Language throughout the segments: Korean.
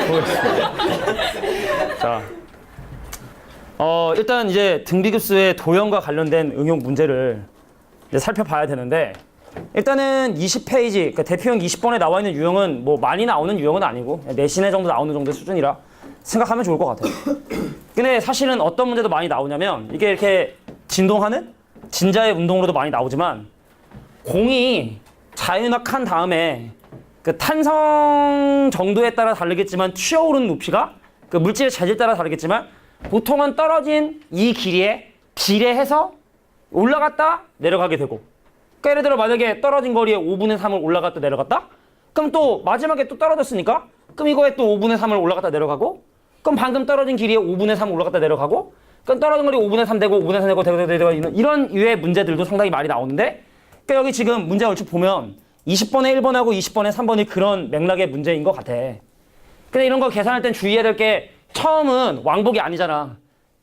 보겠습니다. 자, 일단 이제 등비급수의 도형과 관련된 응용 문제를 이제 살펴봐야 되는데, 일단은 20페이지, 그러니까 대표형 20번에 나와 있는 유형은 뭐 많이 나오는 유형은 아니고 내신에 정도 나오는 정도의 수준이라 생각하면 좋을 것 같아요. 근데 사실은 어떤 문제도 많이 나오냐면, 이게 이렇게 진동하는 진자의 운동으로도 많이 나오지만, 공이 자유낙한 다음에 그 탄성 정도에 따라 다르겠지만 튀어오르는 높이가 그 물질의 재질에 따라 다르겠지만 보통은 떨어진 이 길이에 비례해서 올라갔다 내려가게 되고, 그러니까 예를 들어 만약에 떨어진 거리에 5분의 3을 올라갔다 내려갔다, 그럼 또 마지막에 또 떨어졌으니까 그럼 이거에 또 5분의 3을 올라갔다 내려가고, 그럼 방금 떨어진 길이에 5분의 3을 올라갔다 내려가고, 그럼 떨어진 거리 5분의 3 되고 5분의 3 되고 이런 유의 문제들도 상당히 많이 나오는데, 그러니까 여기 지금 문제 얼추 보면 20번에 1번하고 20번에 3번이 그런 맥락의 문제인 것 같아. 근데 이런 거 계산할 땐 주의해야 될 게, 처음은 왕복이 아니잖아.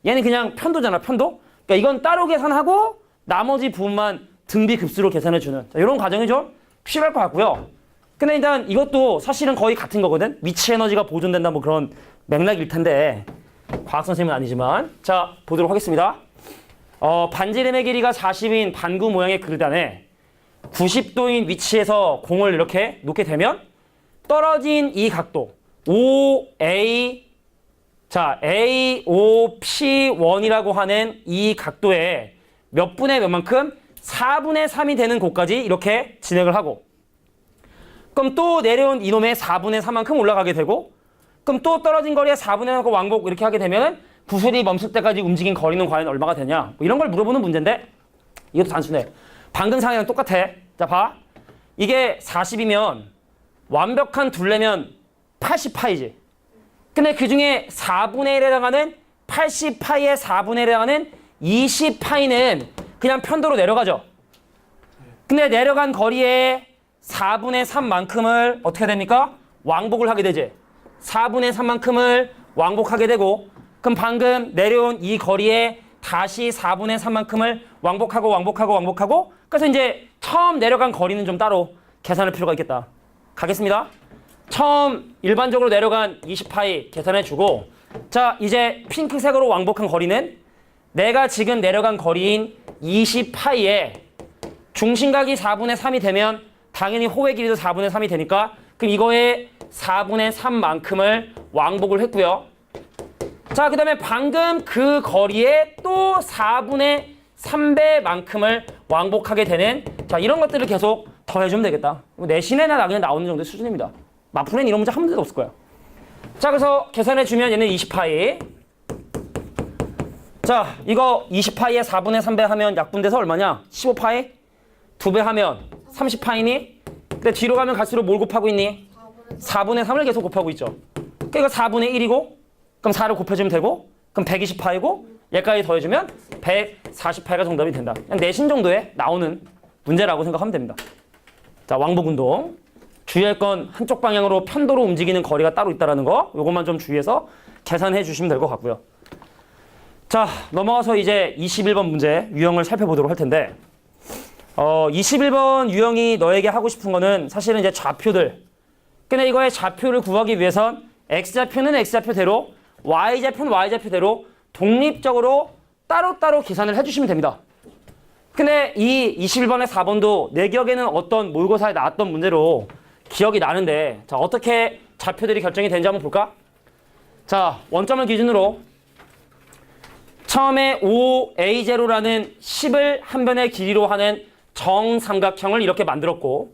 얘는 그냥 편도잖아, 편도. 그러니까 이건 따로 계산하고 나머지 부분만 등비급수로 계산해주는 이런 과정이 좀 필요할 것 같고요. 근데 일단 이것도 사실은 거의 같은 거거든. 위치 에너지가 보존된다 뭐 그런 맥락일 텐데, 과학 선생님은 아니지만. 자, 보도록 하겠습니다. 반지름의 길이가 40인 반구 모양의 그릇 안에 90도인 위치에서 공을 이렇게 놓게 되면 떨어진 이 각도 OA, 자 AOP1이라고 하는 이 각도에 몇 분의 몇만큼 4분의 3이 되는 곳까지 이렇게 진행을 하고, 그럼 또 내려온 이놈의 4분의 3만큼 올라가게 되고, 그럼 또 떨어진 거리에 4분의 3하고 왕복 이렇게 하게 되면 구슬이 멈출 때까지 움직인 거리는 과연 얼마가 되냐, 뭐 이런 걸 물어보는 문제인데, 이것도 단순해. 방금 상황이랑 똑같아. 자, 봐. 이게 40이면 완벽한 둘레면 80파이지. 근데 그 중에 4분의 1에 해당하는 80파이의 4분의 1에 해당하는 20파이는 그냥 편도로 내려가죠. 근데 내려간 거리에 4분의 3만큼을 어떻게 됩니까? 왕복을 하게 되지. 4분의 3만큼을 왕복하게 되고, 그럼 방금 내려온 이 거리에 다시 4분의 3만큼을 왕복하고, 그래서 이제 처음 내려간 거리는 좀 따로 계산할 필요가 있겠다. 가겠습니다. 처음 일반적으로 내려간 20파이 계산해주고, 자, 이제 핑크색으로 왕복한 거리는 내가 지금 내려간 거리인 20파이에 중심각이 4분의 3이 되면 당연히 호의 길이도 4분의 3이 되니까, 그럼 이거에 4분의 3만큼을 왕복을 했고요. 자, 그 다음에 방금 그 거리에 또 4분의 3배만큼을 왕복하게 되는, 자, 이런 것들을 계속 더해주면 되겠다. 내신에나 그냥 나오는 정도의 수준입니다. 마풀엔 이런 문제 한 문제도 없을 거야. 자, 그래서 계산해주면 얘는 20파이. 자, 이거 20파이에 4분의 3배 하면 약분돼서 얼마냐? 15파이? 2배 하면 30파이니? 근데 뒤로 가면 갈수록 뭘 곱하고 있니? 4분의 3을 계속 곱하고 있죠. 그러니까 이거 4분의 1이고, 그럼 4를 곱해주면 되고, 그럼 120파이고, 얘까지 더해주면 140파이가 정답이 된다. 그냥 내신 정도에 나오는 문제라고 생각하면 됩니다. 자, 왕복운동. 주의할 건 한쪽 방향으로 편도로 움직이는 거리가 따로 있다는 거, 요것만 좀 주의해서 계산해 주시면 될 것 같고요. 자, 넘어가서 이제 21번 문제 유형을 살펴보도록 할 텐데, 21번 유형이 너에게 하고 싶은 거는 사실은 이제 좌표들. 근데 이거의 좌표를 구하기 위해선 x좌표는 x좌표대로, y좌표는 y좌표대로 독립적으로 따로따로 계산을 해주시면 됩니다. 근데 이 21번에 4번도 내 기억에는 어떤 모의고사에 나왔던 문제로 기억이 나는데, 자, 어떻게 좌표들이 결정이 되는지 한번 볼까? 자, 원점을 기준으로 처음에 OA0라는 10을 한 변의 길이로 하는 정삼각형을 이렇게 만들었고,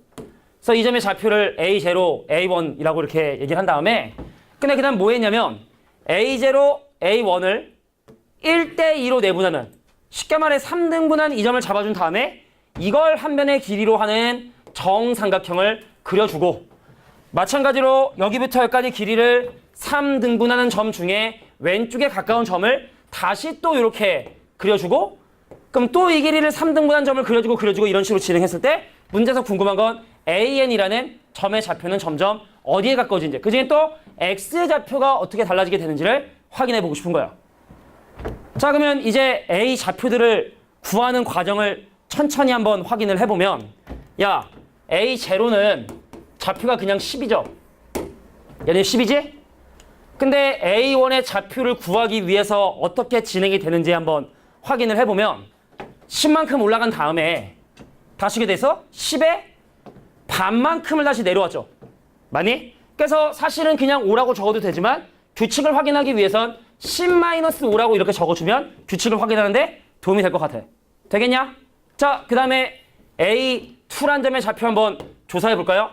그래서 이 점의 좌표를 A0, A1이라고 이렇게 얘기를 한 다음에, 근데 그 다음 뭐 했냐면 A0, A1을 1대2로 내분하는, 쉽게 말해 3등분한 이 점을 잡아준 다음에 이걸 한 변의 길이로 하는 정삼각형을 그려주고, 마찬가지로 여기부터 여기까지 길이를 3등분하는 점 중에 왼쪽에 가까운 점을 다시 또 이렇게 그려주고, 그럼 또 이 길이를 3등분한 점을 그려주고 이런 식으로 진행했을 때 문제에서 궁금한 건 AN이라는 점의 좌표는 점점 어디에 가까워지는지, 그 중에 또 X의 좌표가 어떻게 달라지게 되는지를 확인해 보고 싶은 거야. 자, 그러면 이제 A 좌표들을 구하는 과정을 천천히 한번 확인을 해보면, 야, A0는 좌표가 그냥 10이죠. 얘는 10이지? 근데 A1의 좌표를 구하기 위해서 어떻게 진행이 되는지 한번 확인을 해보면 10만큼 올라간 다음에 다시 돼서 10의 반만큼을 다시 내려왔죠. 맞니? 그래서 사실은 그냥 5라고 적어도 되지만 규칙을 확인하기 위해선 10-5라고 이렇게 적어주면 규칙을 확인하는데 도움이 될 것 같아. 되겠냐? 자, 그 다음에 A2란 점의 좌표 한번 조사해 볼까요?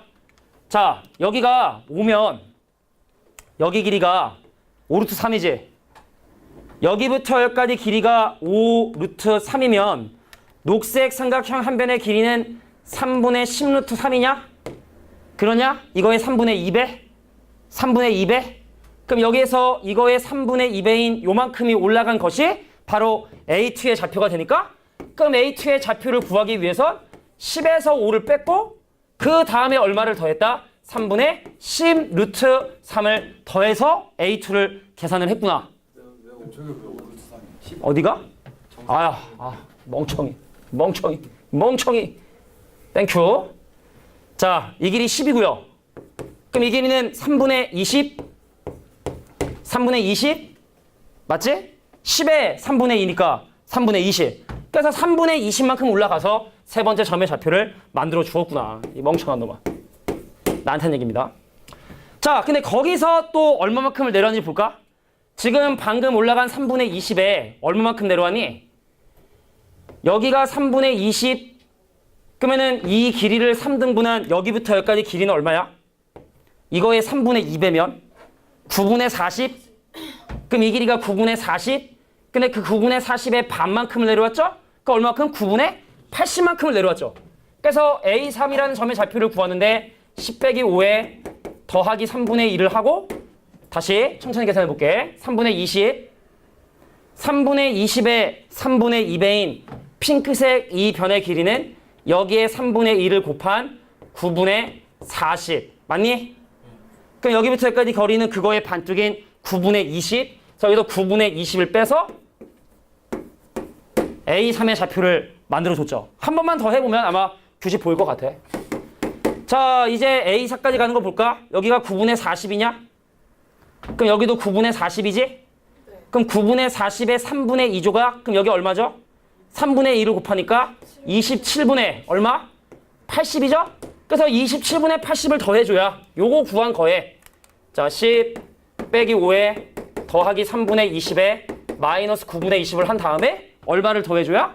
자, 여기가 오면 여기 길이가 5루트 3이지. 여기부터 여기까지 길이가 5루트 3이면 녹색 삼각형 한 변의 길이는 3분의 10루트 3이냐? 그러냐? 이거의 3분의 2배? 3분의 2배? 그럼 여기에서 이거의 3분의 2배인 요만큼이 올라간 것이 바로 A2의 좌표가 되니까 그럼 A2의 좌표를 구하기 위해선 10에서 5를 뺐고 그 다음에 얼마를 더했다? 3분의 10 루트 3을 더해서 A2를 계산을 했구나. 어디가? 멍청이. 땡큐. 자, 이 길이 10이고요. 그럼 이 길이는 3분의 20? 3분의 20? 맞지? 10에 3분의 2니까 3분의 20. 그래서 3분의 20만큼 올라가서 세 번째 점의 좌표를 만들어 주었구나. 이 멍청한 놈아. 나한테 한 얘기입니다. 자, 근데 거기서 또 얼마만큼을 내려왔는지 볼까? 지금 방금 올라간 3분의 20에 얼마만큼 내려왔니? 여기가 3분의 20 그러면은 이 길이를 3등분한 여기부터 여기까지 길이는 얼마야? 이거의 3분의 2배면 9분의 40? 그럼 이 길이가 9분의 40? 근데 그 9분의 40의 반만큼을 내려왔죠? 그 얼마만큼? 9분의 80만큼을 내려왔죠. 그래서 A3이라는 점의 좌표를 구하는데 10 빼기 5에 더하기 3분의 2를 하고 다시 천천히 계산해 볼게. 3분의 20 3분의 20의 3분의 2배인 핑크색 이 변의 길이는 여기에 3분의 2를 곱한 9분의 40 맞니? 그럼 여기부터 여기까지 거리는 그거의 반쪽인 9분의 20 여기도 9분의 20을 빼서 A3의 좌표를 만들어줬죠. 한 번만 더 해보면 아마 규칙 보일 것 같아. 자, 이제 A4까지 가는 거 볼까? 여기가 9분의 40이냐? 그럼 여기도 9분의 40이지? 그럼 9분의 40에 3분의 2조각? 그럼 여기 얼마죠? 3분의 2를 곱하니까 27분의 얼마? 80이죠? 그래서 27분의 80을 더해줘야 요거 구한 거에 자, 10 빼기 5에 더하기 3분의 20에 마이너스 9분의 20을 한 다음에 얼마를 더해줘야?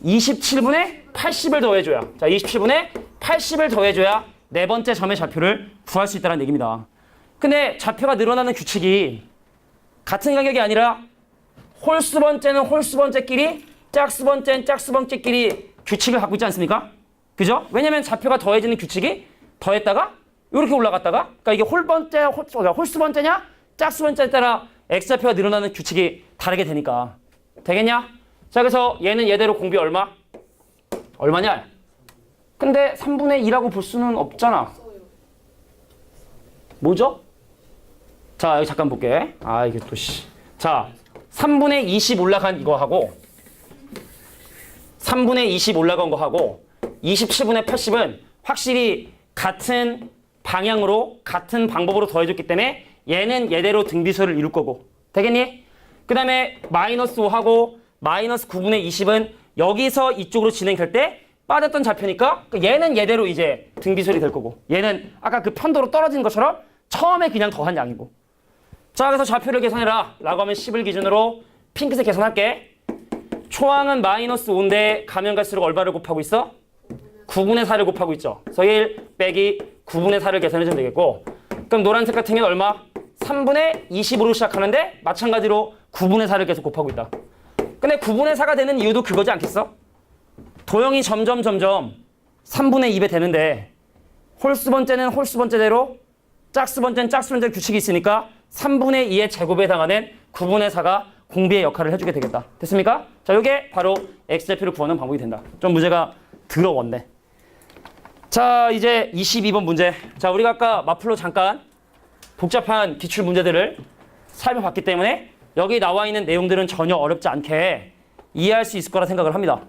27분의 80을 더해줘야. 자, 27분의 80을 더해줘야 네 번째 점의 좌표를 구할 수 있다는 얘기입니다. 근데 좌표가 늘어나는 규칙이 같은 가격이 아니라 홀수 번째는 홀수 번째끼리 짝수 번째는 짝수 번째끼리 규칙을 갖고 있지 않습니까? 그죠? 왜냐면 좌표가 더해지는 규칙이 더했다가 이렇게 올라갔다가 그러니까 이게 홀수 번째냐 짝수 번째에 따라 x좌표가 늘어나는 규칙이 다르게 되니까 되겠냐? 자, 그래서 얘는 얘대로 공비 얼마냐? 근데 3분의 2라고 볼 수는 없잖아. 뭐죠? 자, 여기 잠깐 볼게. 이게 또 자, 3분의 20 올라간 이거 하고 3분의 20 올라간 거 하고 27분의 80은 확실히 같은 방향으로 같은 방법으로 더해줬기 때문에 얘는 얘대로 등비수를 이룰 거고 되겠니? 그 다음에 마이너스 5하고 마이너스 9분의 20은 여기서 이쪽으로 진행할 때 빠졌던 좌표니까 얘는 얘대로 이제 등비수이 될 거고 얘는 아까 그 편도로 떨어진 것처럼 처음에 그냥 더한 양이고 자, 그래서 좌표를 계산해라 라고 하면 10을 기준으로 핑크색 계산할게. 초항은 마이너스 5인데 가면 갈수록 얼마를 곱하고 있어? 9분의 4를 곱하고 있죠. 그래서 1 빼기 9분의 4를 계산해주면 되겠고 그럼 노란색 같은 경우는 얼마? 3분의 20으로 시작하는데 마찬가지로 9분의 4를 계속 곱하고 있다. 근데 9분의 4가 되는 이유도 그거지 않겠어? 도형이 점점 3분의 2배 되는데 홀수 번째는 홀수 번째대로 짝수 번째는 짝수 번째 규칙이 있으니까 3분의 2의 제곱에 해당하는 9분의 4가 공비의 역할을 해주게 되겠다. 됐습니까? 자, 이게 바로 x좌표를 구하는 방법이 된다. 좀 문제가 더러웠네. 자, 이제 22번 문제. 자, 우리가 아까 마플로 잠깐 복잡한 기출 문제들을 살펴봤기 때문에 여기 나와 있는 내용들은 전혀 어렵지 않게 이해할 수 있을 거라 생각을 합니다.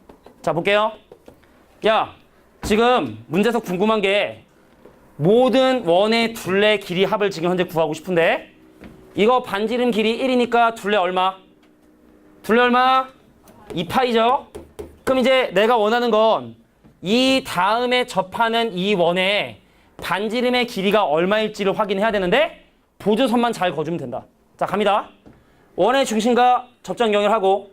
자, 볼게요. 야, 지금 문제에서 궁금한 게 모든 원의 둘레 길이 합을 지금 현재 구하고 싶은데 이거 반지름 길이 1이니까 둘레 얼마? 둘레 얼마? 2파이죠? 그럼 이제 내가 원하는 건 이 다음에 접하는 이 원의 반지름의 길이가 얼마일지를 확인해야 되는데 보조선만 잘 그어주면 된다. 자, 갑니다. 원의 중심과 접점 연결하고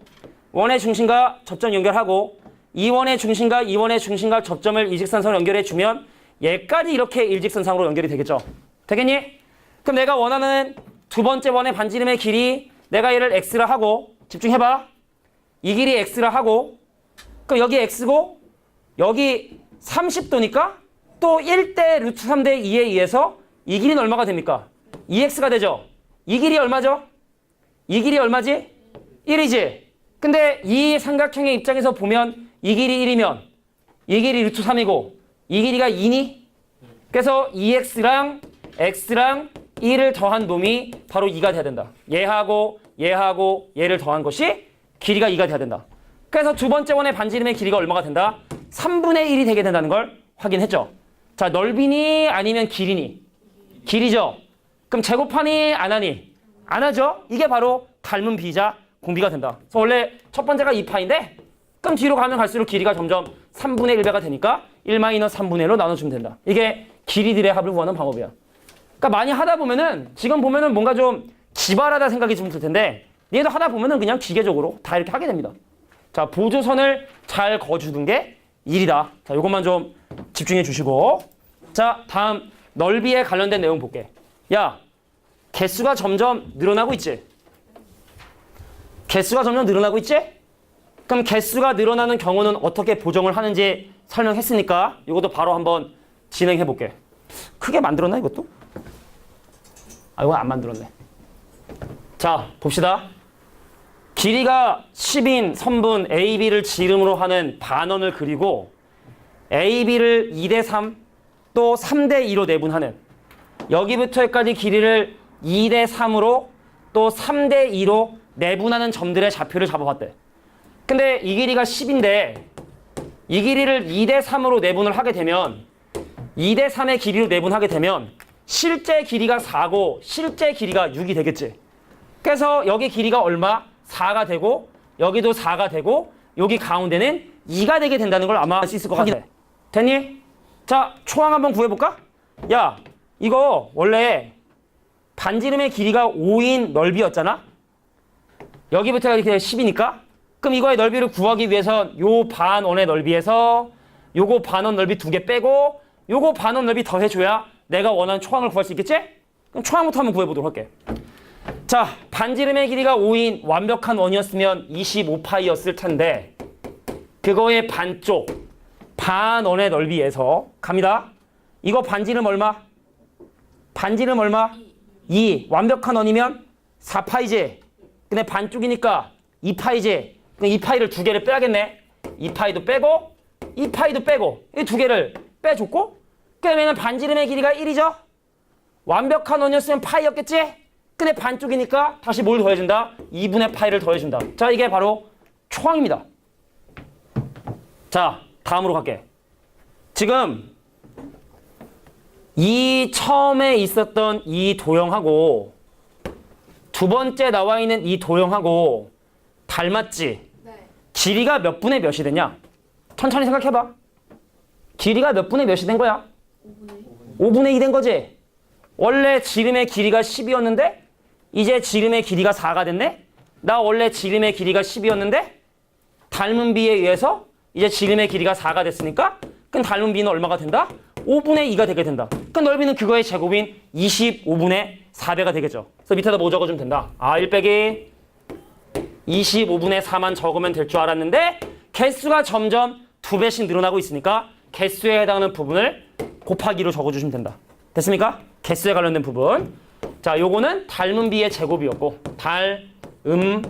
원의 중심과 접점 연결하고 이 원의 중심과 이 원의 중심과 접점을 이직선상으로 연결해주면 얘까지 이렇게 일직선상으로 연결이 되겠죠. 되겠니? 그럼 내가 원하는 두 번째 원의 반지름의 길이 내가 얘를 x라 하고 집중해봐. 이 길이 x라 하고 그럼 여기 x고 여기 30도니까 또 1대 루트 3대 2에 의해서 이 길이는 얼마가 됩니까? 2x가 되죠. 이 길이 얼마죠? 이 길이 얼마지? 1이지. 근데 이 삼각형의 입장에서 보면 이 길이 1이면 이 길이 루트 3이고 이 길이가 2니? 그래서 2x랑 x랑 1을 더한 놈이 바로 2가 돼야 된다. 얘하고 얘하고 얘를 더한 것이 길이가 2가 돼야 된다. 그래서 두 번째 원의 반지름의 길이가 얼마가 된다? 3분의 1이 되게 된다는 걸 확인했죠. 자, 넓이니 아니면 길이니? 길이죠. 그럼 제곱하니 안 하니? 안 하죠. 이게 바로 닮은 비자 공비가 된다. 그래서 원래 첫 번째가 2파인데 그럼 뒤로 가면 갈수록 길이가 점점 3분의 1배가 되니까 1-3분의 1로 나눠주면 된다. 이게 길이들의 합을 구하는 방법이야. 그러니까 많이 하다 보면은 지금 보면은 뭔가 좀 기발하다 생각이 좀 들 텐데 얘도 하다 보면은 그냥 기계적으로 다 이렇게 하게 됩니다. 자, 보조선을 잘 그어주는 게 1이다. 자, 요것만 좀 집중해 주시고 자, 다음 넓이에 관련된 내용 볼게. 야, 개수가 점점 늘어나고 있지? 개수가 점점 늘어나고 있지? 그럼 개수가 늘어나는 경우는 어떻게 보정을 하는지 설명했으니까 이것도 바로 한번 진행해 볼게. 크게 만들었나 이것도? 아, 이건 안 만들었네. 자, 봅시다. 길이가 10인 선분 AB를 지름으로 하는 반원을 그리고 AB를 2대3 또 3대2로 내분하는 여기부터 여기까지 길이를 2대3으로 또 3대2로 내분하는 점들의 좌표를 잡아봤대. 근데 이 길이가 10인데 이 길이를 2대3으로 내분을 하게 되면 2대3의 길이로 내분하게 되면 실제 길이가 4고 실제 길이가 6이 되겠지. 그래서 여기 길이가 얼마? 4가 되고 여기도 4가 되고 여기 가운데는 2가 되게 된다는 걸 아마 알 수 있을 것 같아. 됐니? 자, 초항 한번 구해볼까? 야, 이거 원래 반지름의 길이가 5인 넓이였잖아? 여기부터 이렇게 10이니까 그럼 이거의 넓이를 구하기 위해선 요 반원의 넓이에서 요거 반원 넓이 2개 빼고 요거 반원 넓이 더해줘야 내가 원하는 초항을 구할 수 있겠지? 그럼 초항부터 한번 구해보도록 할게. 자, 반지름의 길이가 5인 완벽한 원이었으면 25파이였을 텐데 그거의 반쪽 반원의 넓이에서 갑니다. 이거 반지름 얼마? 반지름 얼마? 2. 완벽한 원이면 4파이지. 근데 반쪽이니까 2파이지. 그럼 2파이를 2개를 빼야겠네. 2파이도 빼고 2파이도 빼고 이 2개를 빼줬고 그러면 반지름의 길이가 1이죠? 완벽한 원이었으면 파이였겠지? 근데 반쪽이니까 다시 뭘 더해준다? 2분의 파이를 더해준다. 자, 이게 바로 초항입니다. 자, 다음으로 갈게. 지금 이 처음에 있었던 이 도형하고 두 번째 나와 있는 이 도형하고 닮았지? 네. 길이가 몇 분의 몇이 되냐? 천천히 생각해봐. 길이가 몇 분의 몇이 된 거야? 5분의 2 된 거지? 원래 지름의 길이가 10이었는데 이제 지름의 길이가 4가 됐네? 나 원래 지름의 길이가 10이었는데 닮은 비에 의해서 이제 지름의 길이가 4가 됐으니까 그럼 닮은 비는 얼마가 된다? 5분의 2가 되게 된다. 그럼 넓이는 그거의 제곱인 25분의 4배가 되겠죠. 그래서 밑에다 뭐 적어주면 된다? 1 빼기 25분의 4만 적으면 될 줄 알았는데 개수가 점점 2배씩 늘어나고 있으니까 개수에 해당하는 부분을 곱하기로 적어주시면 된다. 됐습니까? 개수에 관련된 부분. 자, 요거는 닮은 비의 제곱이었고 닮은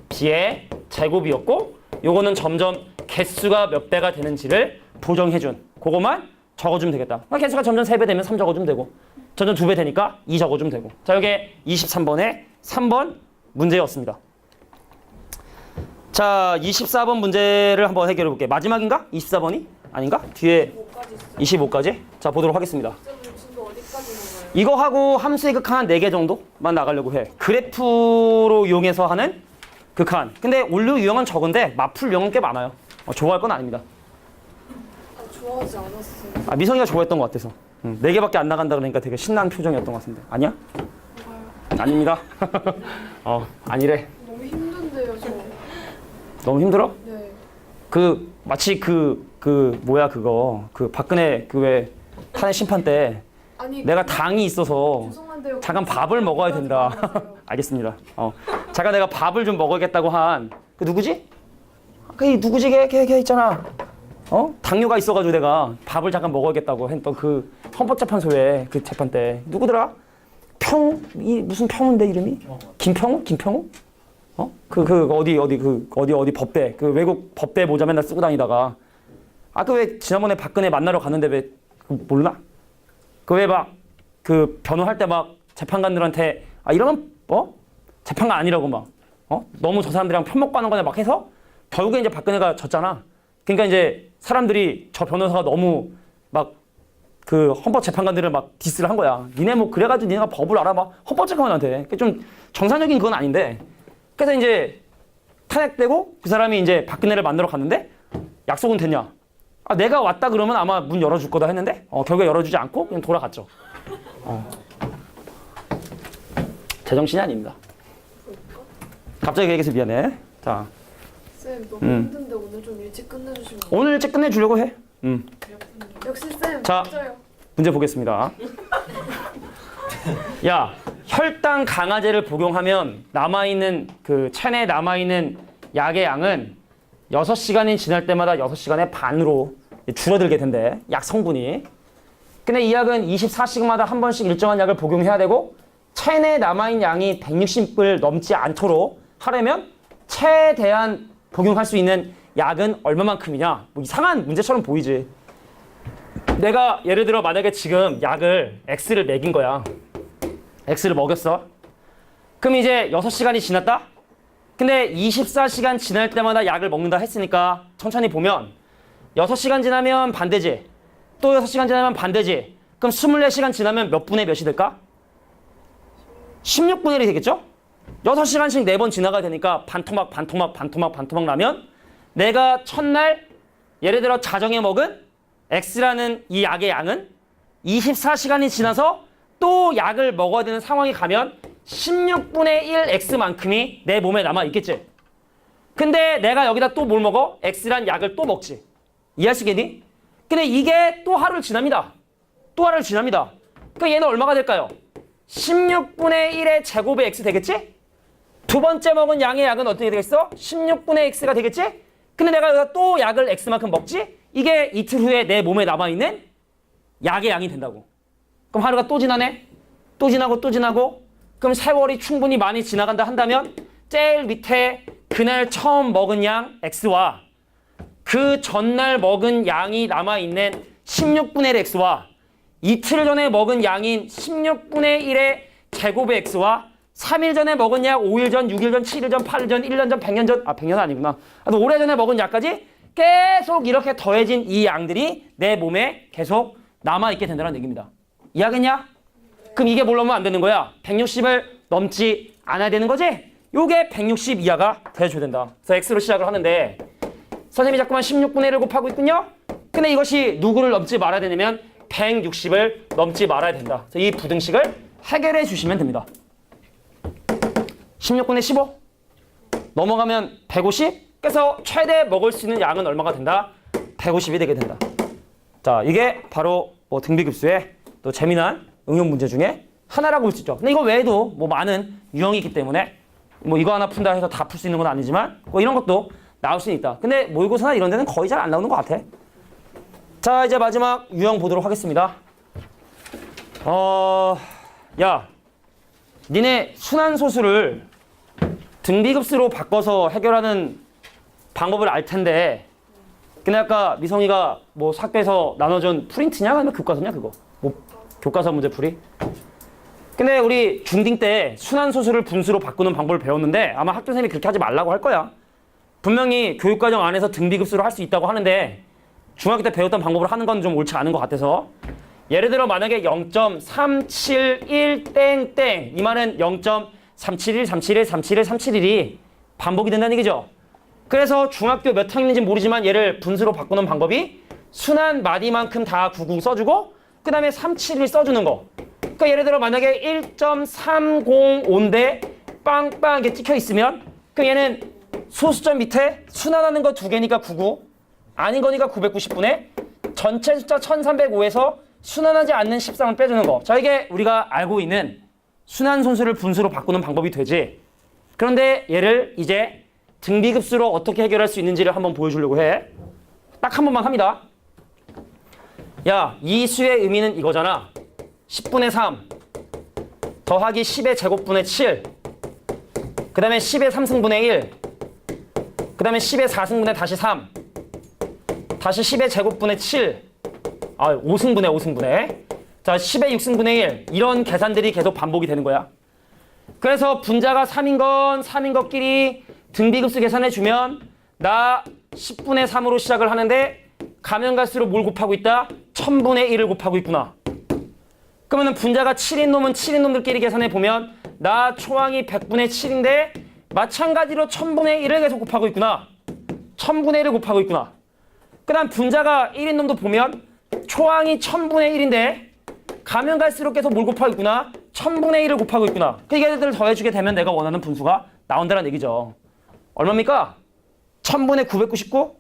비의 제곱이었고 요거는 점점 개수가 몇 배가 되는지를 보정해준 그거만 적어주면 되겠다. 개수가 점점 3배 되면 3 적어주면 되고 점점 2배 되니까 2 적어주면 되고. 자, 이게 23번의 3번 문제였습니다. 자, 24번 문제를 한번 해결해 볼게요. 마지막인가? 24번이? 아닌가? 뒤에 25까지? 자, 보도록 하겠습니다. 이거 하고 함수의 극한 한 4개 정도만 나가려고 해. 그래프로 이용해서 하는 극한. 근데 올류 유형은 적은데 맞풀 유형은 꽤 많아요. 좋아할 건 아닙니다. 좋아하지 않았어요. 미성이가 좋아했던 것 같아서. 4개밖에 안 나간다 그러니까 되게 신나는 표정이었던 것 같은데. 아니야? 아닙니다. 아니래. 너무 힘든데요, 저. 너무 힘들어? 네. 마치 뭐야 그거. 박근혜 왜 탄핵 심판 때 아니, 내가 당이 있어서 죄송한데요. 잠깐 밥을 먹어야 된다. 알겠습니다. 잠깐 내가 밥을 좀 먹어야겠다고 한 그 누구지? 누구지? 걔 있잖아. 당뇨가 있어가지고 내가 밥을 잠깐 먹어야겠다고 했던 그 헌법재판소에 그 재판 때 누구더라? 무슨 평우인데 이름이? 김평우? 어디 법대 외국 법대 모자 맨날 쓰고 다니다가 왜 지난번에 박근혜 만나러 갔는데 왜 몰라? 왜 변호할 때 재판관들한테 이러면 재판관 아니라고 너무 저 사람들이랑 편먹고 하는 거냐 해서 결국에 이제 박근혜가 졌잖아. 그러니까 이제 사람들이 저 변호사가 너무 헌법 재판관들을 디스를 한 거야. 니네 그래가지고 니네가 법을 알아 헌법 재판관한테. 좀 정상적인 그건 아닌데. 그래서 이제 탄핵되고 그 사람이 이제 박근혜를 만나러 갔는데 약속은 됐냐? 내가 왔다 그러면 아마 문 열어줄 거다 했는데 결국에 열어주지 않고 그냥 돌아갔죠. 제정신이 아닙니다. 갑자기 그 얘기해서 미안해. 자, 쌤 너무 힘든데 오늘 좀 일찍 끝내주시면. 오늘 일찍 끝내주려고 해. 역시 쌤. 자, 맞아요. 문제 보겠습니다. 야, 혈당 강화제를 복용하면 체내에 남아있는 약의 양은 6시간이 지날 때마다 6시간의 반으로 줄어들게 된대. 약 성분이. 근데 이 약은 24시간마다 한 번씩 일정한 약을 복용해야 되고 체내에 남아있는 양이 160을 넘지 않도록 하려면 최대한 복용할 수 있는 약은 얼마만큼이냐. 이상한 문제처럼 보이지. 내가 예를 들어 만약에 지금 약을 X를 먹인 거야. X를 먹였어. 그럼 이제 6시간이 지났다? 근데 24시간 지날 때마다 약을 먹는다 했으니까 천천히 보면 6시간 지나면 반대지. 또 6시간 지나면 반대지. 그럼 24시간 지나면 몇 분의 몇이 될까? 16분의 1이 되겠죠? 6시간씩 4번 지나가야 되니까 반토막 나면 내가 첫날 예를 들어 자정에 먹은 X라는 이 약의 양은 24시간이 지나서 또 약을 먹어야 되는 상황이 가면 16분의 1 X만큼이 내 몸에 남아있겠지. 근데 내가 여기다 또 뭘 먹어? X란 약을 또 먹지. 이해할 수 있겠니? 근데 이게 또 하루를 지납니다. 그럼 얘는 얼마가 될까요? 16분의 1의 제곱의 X 되겠지? 두 번째 먹은 양의 약은 어떻게 되겠어? 16분의 X가 되겠지? 근데 내가 여기다 또 약을 X만큼 먹지? 이게 이틀 후에 내 몸에 남아있는 약의 양이 된다고. 그럼 하루가 또 지나네? 또 지나고 그럼 세월이 충분히 많이 지나간다 한다면 제일 밑에 그날 처음 먹은 양 X와 그 전날 먹은 양이 남아있는 16분의 1 X와 이틀 전에 먹은 양인 16분의 1의 제곱의 X와 3일 전에 먹은 약 5일 전, 6일 전, 7일 전, 8일 전, 1년 전, 100년 전, 100년은 아니구나. 오래전에 먹은 약까지 계속 이렇게 더해진 이 양들이 내 몸에 계속 남아있게 된다는 얘기입니다. 이해하겠냐? 그럼 이게 뭘 넘으면 안 되는 거야? 160을 넘지 않아야 되는 거지? 요게 160 이하가 돼줘야 된다. 그래서 X로 시작을 하는데 선생님이 자꾸만 16분의 1을 곱하고 있군요? 근데 이것이 누구를 넘지 말아야 되냐면 160을 넘지 말아야 된다. 그래서 이 부등식을 해결해 주시면 됩니다. 16분의 15 넘어가면 150. 그래서 최대 먹을 수 있는 양은 얼마가 된다? 150이 되게 된다. 자, 이게 바로 등비급수의 또 재미난 응용 문제 중에 하나라고 볼 수 있죠. 근데 이거 외에도 많은 유형이 있기 때문에 이거 하나 푼다 해서 다 풀 수 있는 건 아니지만 이런 것도 나올 수 있다. 근데 모의고사나 이런 데는 거의 잘 안 나오는 것 같아. 자, 이제 마지막 유형 보도록 하겠습니다. 야, 니네 순환소수를 등비급수로 바꿔서 해결하는 방법을 알 텐데 근데 아까 미성이가 학교에서 나눠준 프린트냐? 아니면 교과서냐 그거? 교과서 문제 풀이? 근데 우리 중딩 때 순환소수를 분수로 바꾸는 방법을 배웠는데 아마 학교 선생님이 그렇게 하지 말라고 할 거야. 분명히 교육과정 안에서 등비급수를 할 수 있다고 하는데 중학교 때 배웠던 방법을 하는 건 좀 옳지 않은 것 같아서 예를 들어 만약에 0.371 땡땡 이 말은 0.371, 371, 371, 371이 반복이 된다는 얘기죠. 그래서 중학교 몇 학년인지 모르지만 얘를 분수로 바꾸는 방법이 순한 마디만큼 다 99 써주고 그 다음에 371 써주는 거. 그러니까 예를 들어 만약에 1.305인데 빵빵 이렇게 찍혀 있으면 그럼 얘는 소수점 밑에 순환하는 거 2개니까 99 아닌 거니까 990분의 전체 숫자 1305에서 순환하지 않는 13을 빼주는 거. 자, 이게 우리가 알고 있는 순환 손수를 분수로 바꾸는 방법이 되지. 그런데 얘를 이제 등비급수로 어떻게 해결할 수 있는지를 한번 보여주려고 해. 딱 한 번만 합니다. 야, 이 수의 의미는 이거잖아. 10분의 3 더하기 10의 제곱분의 7 그 다음에 10의 3승분의 1 그 다음에 10의 4승분의 다시 3 다시 10의 제곱분의 7 5승분의 자 10의 6승분의 1 이런 계산들이 계속 반복이 되는 거야. 그래서 분자가 3인 건 3인 것끼리 등비급수 계산해주면 나 10분의 3으로 시작을 하는데 가면 갈수록 뭘 곱하고 있다? 1000분의 1을 곱하고 있구나. 그러면 분자가 7인 놈은 7인 놈들끼리 계산해보면 나 초항이 100분의 7인데 마찬가지로 1000분의 1을 계속 곱하고 있구나. 1000분의 1을 곱하고 있구나. 그 다음 분자가 1인 놈도 보면 초항이 1000분의 1인데 가면 갈수록 계속 뭘 곱하고 있구나. 1000분의 1을 곱하고 있구나. 그 얘들을 더해주게 되면 내가 원하는 분수가 나온다는 얘기죠. 얼마입니까? 1000분의 999?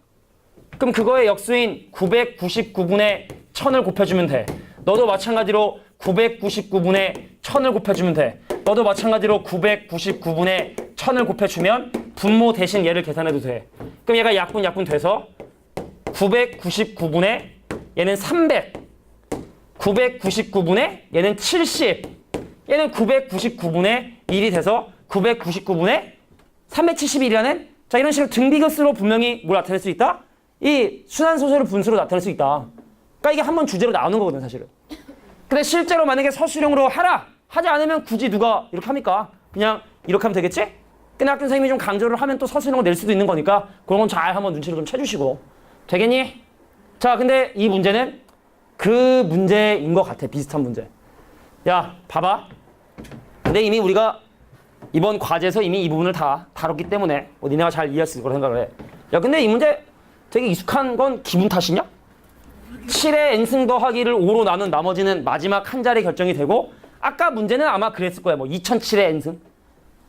그럼 그거의 역수인 999분의 1000을 곱해주면 돼. 너도 마찬가지로 999분의 1000을 곱해주면 돼. 너도 마찬가지로 999분의 1000을 곱해주면 분모 대신 얘를 계산해도 돼. 그럼 얘가 약분 돼서 999분의 얘는 300 999분의 얘는 70 얘는 999분의 1이 돼서 999분의 371이라는 자 이런 식으로 등비급수로 분명히 뭘 나타낼 수 있다? 이 순환소수를 분수로 나타낼 수 있다. 그러니까 이게 한번 주제로 나오는 거거든 사실은. 근데 실제로 만약에 서술형으로 하라! 하지 않으면 굳이 누가 이렇게 합니까? 그냥 이렇게 하면 되겠지? 근데 학교 선생님이 좀 강조를 하면 또 서술형을 낼 수도 있는 거니까 그런 건 잘 한번 눈치를 좀 채주시고 되겠니? 자 근데 이 문제는 그 문제인 것 같아. 비슷한 문제. 야 봐봐. 근데 이미 우리가 이번 과제에서 이미 이 부분을 다 다뤘기 때문에 니네가 잘 이해할 수 있을 거라 생각을 해. 야 근데 이 문제 되게 익숙한 건 기분 탓이냐? 7의 n승 더하기를 5로 나눈 나머지는 마지막 한 자리 결정이 되고 아까 문제는 아마 그랬을 거야. 뭐 2007의 n승.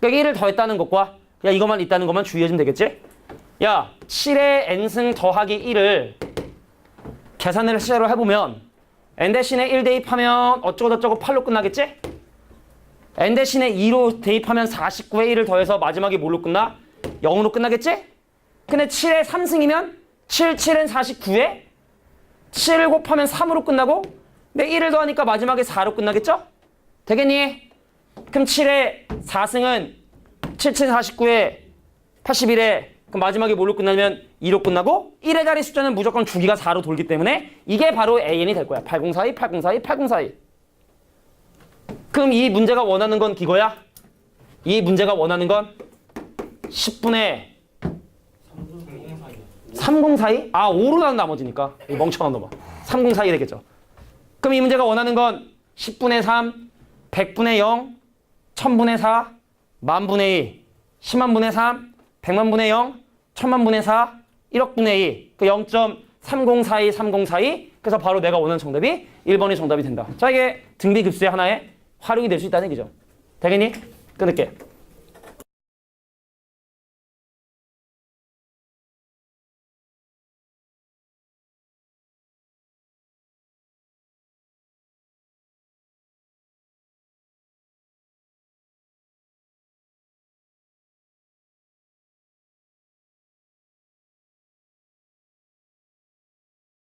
그러니까 1을 더했다는 것과 야 이것만 있다는 것만 주의해주면 되겠지? 야 7의 n승 더하기 1을 계산을 시작을 해보면 n 대신에 1 대입하면 어쩌고저쩌고 8로 끝나겠지? n 대신에 2로 대입하면 49의 1을 더해서 마지막에 뭘로 끝나? 0으로 끝나겠지? 근데 7의 3승이면 7, 7은 49에 7을 곱하면 3으로 끝나고 근데 1을 더하니까 마지막에 4로 끝나겠죠? 되겠니? 그럼 7의 4승은 7, 7, 49에 81에 그럼 마지막에 뭘로 끝나면 2로 끝나고 1의 자리 숫자는 무조건 주기가 4로 돌기 때문에 이게 바로 AN이 될 거야. 8042, 8042, 8042. 그럼 이 문제가 원하는 건 이거야? 이 문제가 원하는 건 10분의 3042? 아 5로 나눈 나머지니까 이 멍청한 놈아 3042 되겠죠. 그럼 이 문제가 원하는 건 10분의 3, 100분의 0, 1000분의 4, 만분의 2, 10만분의 3, 100만분의 0, 1000만분의 4, 1억분의 2 그 0.3042, 3042 그래서 바로 내가 원하는 정답이 1번이 정답이 된다. 자 이게 등비급수의 하나의 활용이 될 수 있다는 얘기죠. 되겠니? 끊을게.